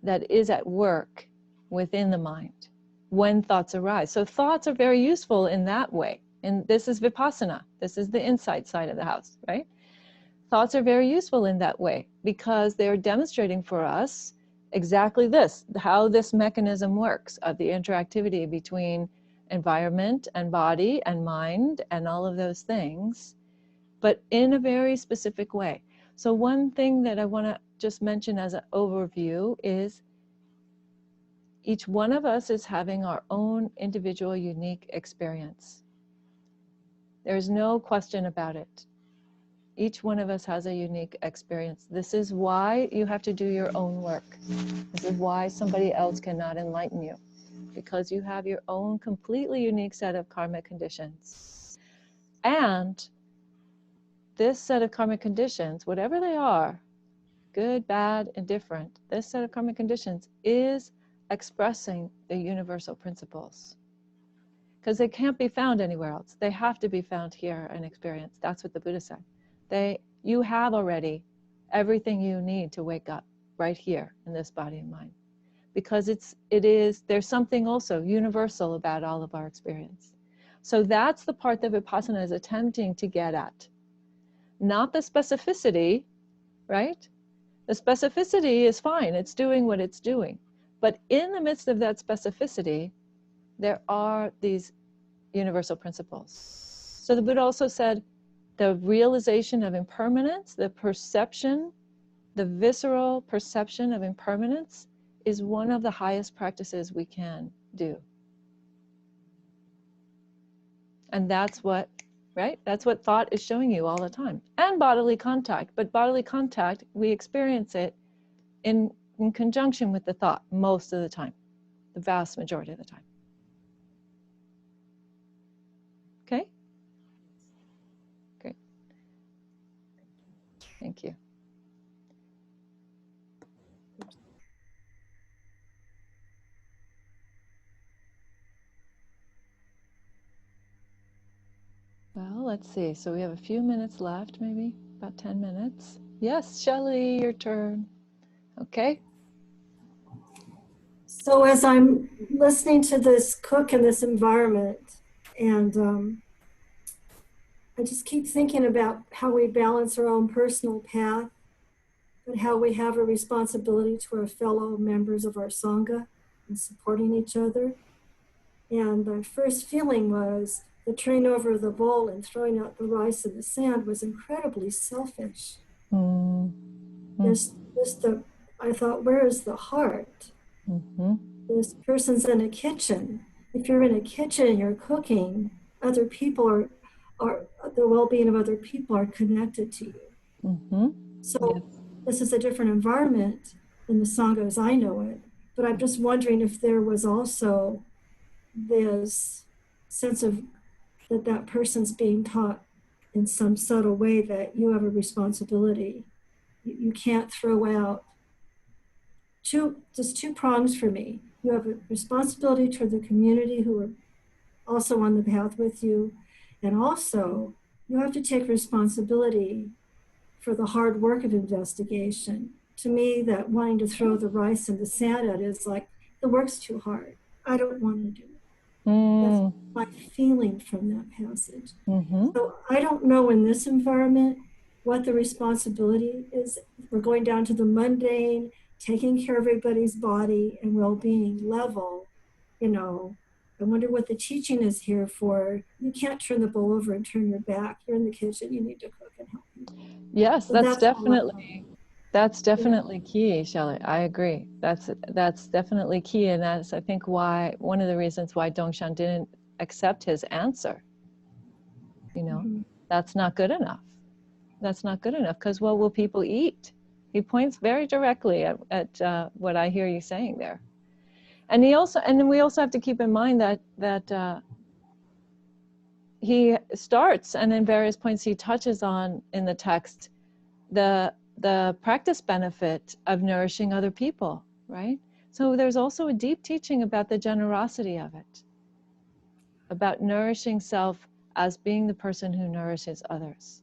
that is at work within the mind when thoughts arise. So thoughts are very useful in that way. And this is vipassana. This is the insight side of the house, right? Thoughts are very useful in that way because they're demonstrating for us exactly this, how this mechanism works of the interactivity between environment and body and mind and all of those things, but in a very specific way. So one thing that I want to just mention as an overview is each one of us is having our own individual unique experience. There's no question about it. Each one of us has a unique experience. This is why you have to do your own work. This is why somebody else cannot enlighten you, because you have your own completely unique set of karmic conditions. And this set of karmic conditions, whatever they are, good, bad, indifferent, this set of karmic conditions is expressing the universal principles. Because they can't be found anywhere else. They have to be found here and experienced. That's what the Buddha said. You have already everything you need to wake up right here in this body and mind. Because there's something also universal about all of our experience. So that's the part that Vipassana is attempting to get at. Not the specificity, right? The specificity is fine, it's doing what it's doing. But in the midst of that specificity, there are these universal principles. So the Buddha also said, the realization of impermanence, the perception, the visceral perception of impermanence is one of the highest practices we can do. And that's what, right? That's what thought is showing you all the time. And bodily contact. But bodily contact, we experience it in conjunction with the thought most of the time, the vast majority of the time. Okay? Great. Thank you. Well, let's see. So we have a few minutes left, maybe about 10 minutes. Yes, Shelley, your turn. Okay. So as I'm listening to this cook in this environment, And I just keep thinking about how we balance our own personal path, but how we have a responsibility to our fellow members of our Sangha and supporting each other. And the first feeling was the turning over the bowl and throwing out the rice in the sand was incredibly selfish. I thought, where is the heart? This person's in a kitchen. If you're in a kitchen and you're cooking, other people are the well-being of other people are connected to you. So this is a different environment in the Sangha as I know it. But I'm just wondering if there was also this sense of that person's being taught in some subtle way that you have a responsibility. You can't throw out just two prongs for me. You have a responsibility toward the community who are also on the path with you, and also you have to take responsibility for the hard work of investigation. To me, that wanting to throw the rice in the sand at is like, the work's too hard. I don't want to do it. That's my feeling from that passage. So I don't know in this environment what the responsibility is. We're going down to the mundane, taking care of everybody's body and well-being level. You know, I wonder what the teaching is here for. You can't turn the bowl over and turn your back. You're in the kitchen, you need to cook and help people. Yes, So that's definitely key, Shelley. I agree. That's definitely key, and that's, I think, why one of the reasons why Dongshan didn't accept his answer. You know, that's not good enough. That's not good enough, because what will people eat? He points very directly at what I hear you saying there. And then we also have to keep in mind that he starts, and in various points he touches on in the text, the practice benefit of nourishing other people, right? So there's also a deep teaching about the generosity of it, about nourishing self as being the person who nourishes others.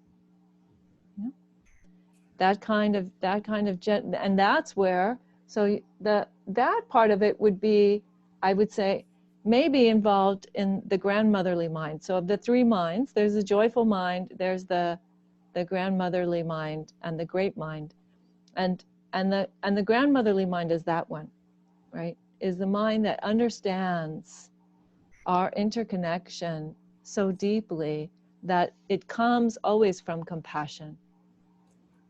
Yeah? That kind of and that's where, so that part of it would be, I would say, maybe involved in the grandmotherly mind. So of the three minds, there's the joyful mind, there's the grandmotherly mind, and the great mind. And the grandmotherly mind is that one, right? Is the mind that understands our interconnection so deeply that it comes always from compassion.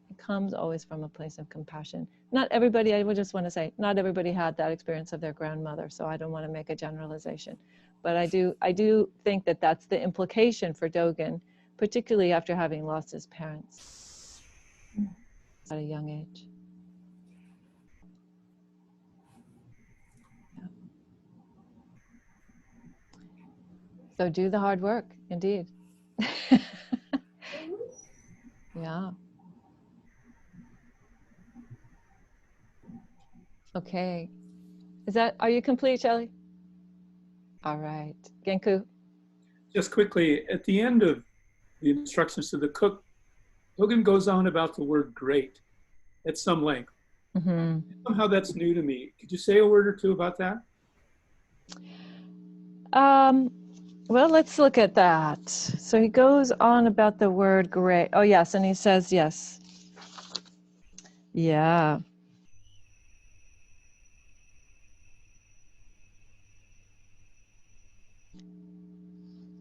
It comes always from a place of compassion. Not everybody, I would just want to say, not everybody had that experience of their grandmother, so I don't want to make a generalization. But I do think that that's the implication for Dogen, particularly after having lost his parents at a young age. Yeah. So do the hard work, indeed. Yeah. Okay. Are you complete, Shelley? All right. Genku? Just quickly, at the end of the instructions to the cook, Dogen goes on about the word great at some length. Somehow that's new to me. Could you say a word or two about that? Well, let's look at that. So he goes on about the word great. Oh, yes. And he says, yes. Yeah.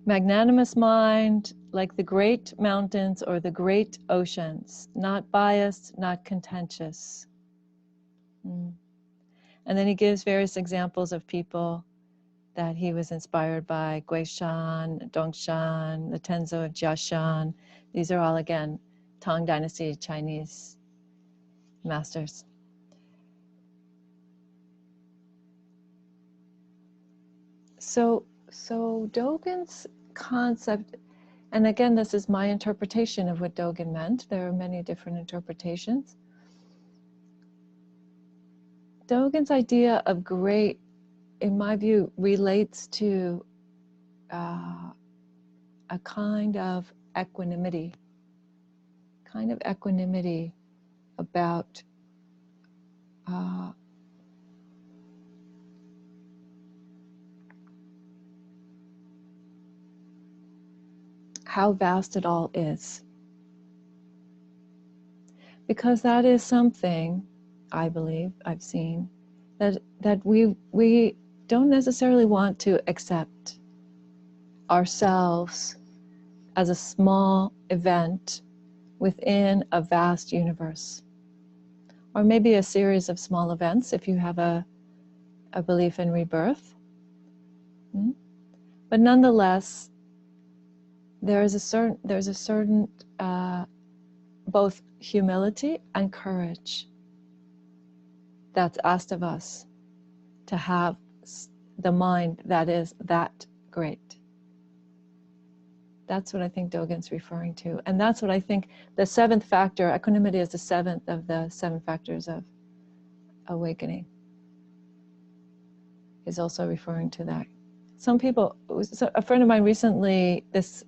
Magnanimous mind, like the great mountains or the great oceans, not biased, not contentious. And then he gives various examples of people that he was inspired by: Guishan, Dongshan, the Tenzo of Jiashan. These are all, again, Tang Dynasty Chinese masters. So Dogen's concept, and again, this is my interpretation of what Dogen meant. There are many different interpretations. Dogen's idea of great, in my view, relates to a kind of equanimity about how vast it all is. Because that is something, I believe, I've seen, that we don't necessarily want to accept ourselves as a small event within a vast universe. Or maybe a series of small events if you have a belief in rebirth. But nonetheless, there's a certain both humility and courage that's asked of us to have the mind that is that great. That's what I think Dogen's referring to. And that's what I think the seventh factor, equanimity is the seventh of the 7 factors of awakening, is also referring to that. Some people, a friend of mine recently, this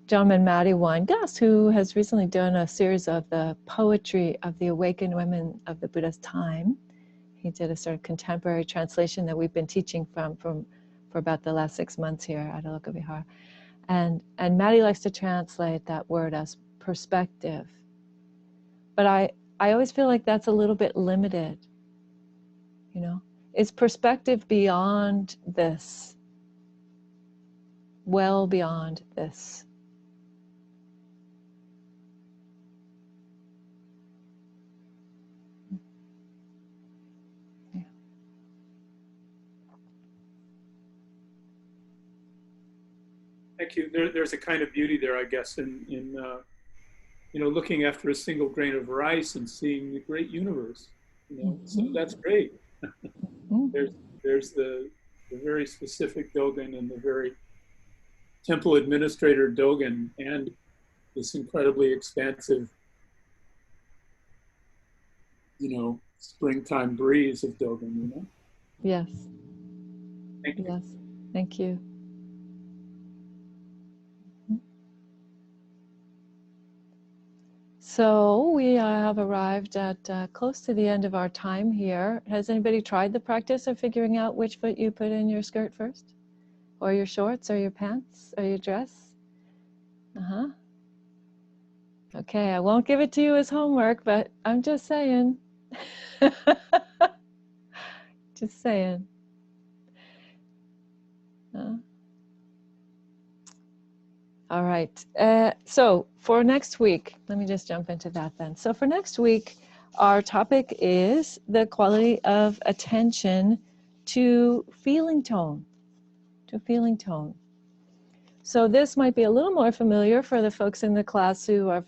gentleman, Matty Weingast, who has recently done a series of the poetry of the awakened women of the Buddha's time. He did a sort of contemporary translation that we've been teaching from for about the last 6 months here at Aloka Vihara. And Matty likes to translate that word as perspective. But I always feel like that's a little bit limited, you know? It's perspective beyond this, well beyond this. Yeah. Thank you. There's a kind of beauty there, I guess, in you know, looking after a single grain of rice and seeing the great universe. You know, so that's great. There's the very specific Dogen and the very temple administrator Dogen and this incredibly expansive, you know, springtime breeze of Dogen, you know? Yes. Thank you. Yes. Thank you. So we have arrived at close to the end of our time here. Has anybody tried the practice of figuring out which foot you put in your skirt first? Or your shorts, or your pants, or your dress? Okay, I won't give it to you as homework, but I'm just saying. Just saying. All right. So for next week, let me just jump into that then. So for next week, our topic is the quality of attention to feeling tone. To feeling tone. So this might be a little more familiar for the folks in the class who are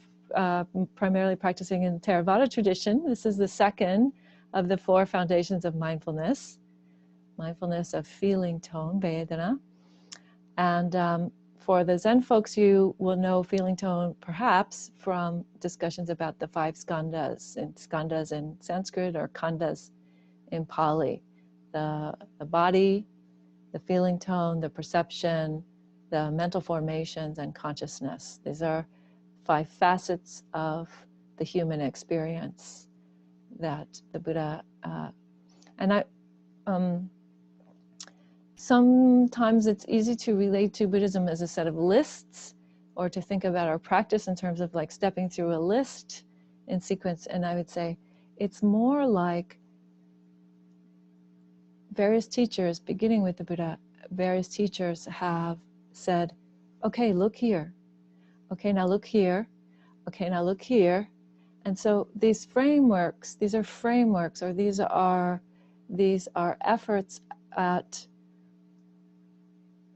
primarily practicing in Theravada tradition. This is the second of the 4 foundations of mindfulness. Mindfulness of feeling tone, Vedana. And for the Zen folks, you will know feeling tone perhaps from discussions about the 5 skandhas, and skandhas in Sanskrit or khandhas in Pali. The body, the feeling tone, the perception, the mental formations, and consciousness. These are 5 facets of the human experience that the Buddha, sometimes it's easy to relate to Buddhism as a set of lists, or to think about our practice in terms of like stepping through a list in sequence. And I would say it's more like various teachers, beginning with the Buddha, various teachers have said, okay, look here. Okay, now look here. Okay, now look here. And so these frameworks, these are frameworks, or these are efforts at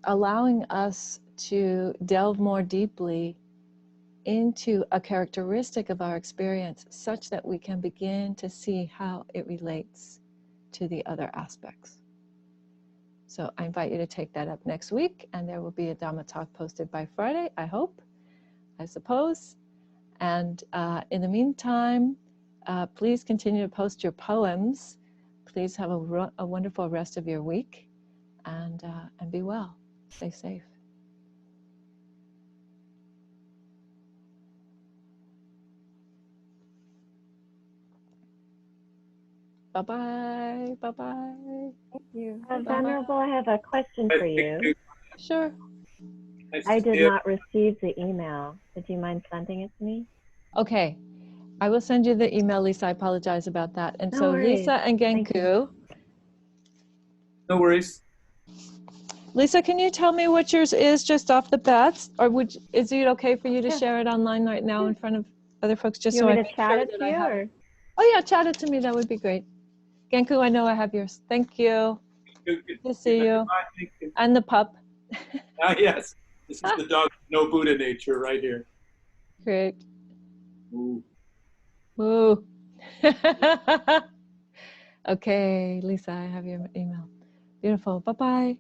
allowing us to delve more deeply into a characteristic of our experience such that we can begin to see how it relates to the other aspects. So I invite you to take that up next week, and there will be a Dhamma talk posted by Friday, I hope, I suppose. And in the meantime, please continue to post your poems. Please have a wonderful rest of your week, and be well. Stay safe. Bye-bye. Bye-bye. Thank you. Venerable, I have a question for you. Sure. Nice I to see did you. not receive the email. Would you mind sending it to me? Okay, I will send you the email, Lisa. I apologize about that. And No so worries. Lisa and Thank you. Genku. No worries. Lisa, can you tell me what yours is just off the bat? Or is it okay for you to Yeah. share it online right now in front of other folks, just You so I want me make to chat sure it that to I you, have? or? Oh yeah, chat it to me. That would be great. Genku, I know I have yours. Thank you. Good to see you. And the pup. Ah, yes. This is the dog, no Buddha nature right here. Great. Ooh. Woo. Okay, Lisa, I have your email. Beautiful. Bye-bye.